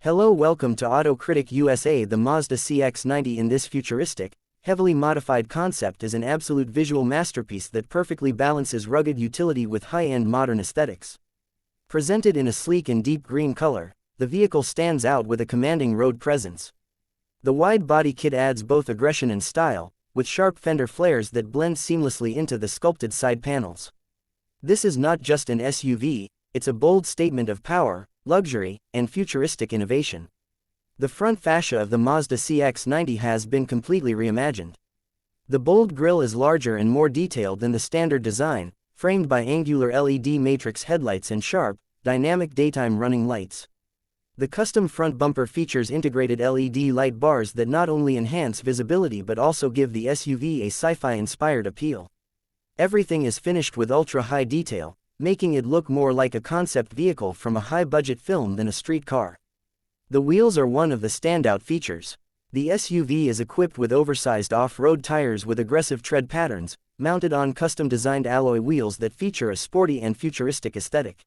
Hello, welcome to Auto Critic USA. The Mazda CX-90 in this futuristic, heavily modified concept is an absolute visual masterpiece that perfectly balances rugged utility with high-end modern aesthetics. Presented in a sleek and deep green color, the vehicle stands out with a commanding road presence. The wide body kit adds both aggression and style, with sharp fender flares that blend seamlessly into the sculpted side panels. This is not just an SUV, it's a bold statement of power, luxury, and futuristic innovation. The front fascia of the Mazda CX-90 has been completely reimagined. The bold grille is larger and more detailed than the standard design, framed by angular LED matrix headlights and sharp, dynamic daytime running lights. The custom front bumper features integrated LED light bars that not only enhance visibility but also give the SUV a sci-fi inspired appeal. Everything is finished with ultra-high detail, making it look more like a concept vehicle from a high-budget film than a street car. The wheels are one of the standout features. The SUV is equipped with oversized off-road tires with aggressive tread patterns, mounted on custom-designed alloy wheels that feature a sporty and futuristic aesthetic.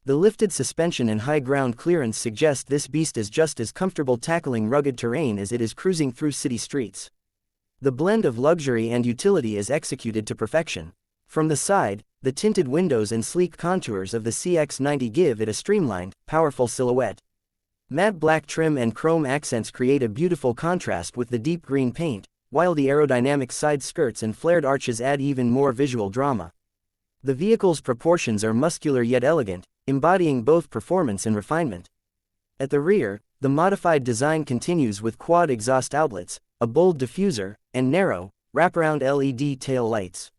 The lifted suspension and high ground clearance suggest this beast is just as comfortable tackling rugged terrain as it is cruising through city streets. The blend of luxury and utility is executed to perfection. From the side, the tinted windows and sleek contours of the CX-90 give it a streamlined, powerful silhouette. Matte black trim and chrome accents create a beautiful contrast with the deep green paint, while the aerodynamic side skirts and flared arches add even more visual drama. The vehicle's proportions are muscular yet elegant, embodying both performance and refinement. At the rear, the modified design continues with quad exhaust outlets, a bold diffuser, and narrow, wraparound LED tail lights.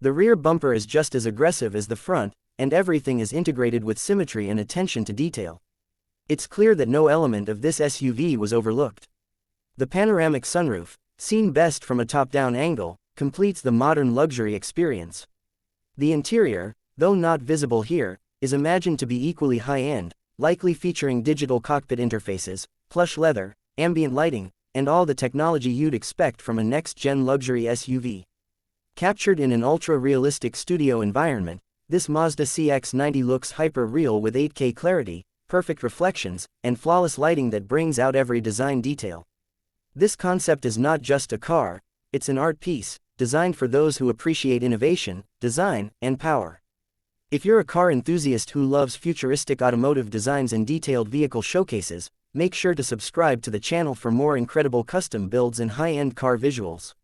The rear bumper is just as aggressive as the front, and everything is integrated with symmetry and attention to detail. It's clear that no element of this SUV was overlooked. The panoramic sunroof, seen best from a top-down angle, completes the modern luxury experience. The interior, though not visible here, is imagined to be equally high-end, likely featuring digital cockpit interfaces, plush leather, ambient lighting, and all the technology you'd expect from a next-gen luxury SUV. Captured in an ultra-realistic studio environment, this Mazda CX-90 looks hyper-real with 8K clarity, perfect reflections, and flawless lighting that brings out every design detail. This concept is not just a car, it's an art piece, designed for those who appreciate innovation, design, and power. If you're a car enthusiast who loves futuristic automotive designs and detailed vehicle showcases, make sure to subscribe to the channel for more incredible custom builds and high-end car visuals.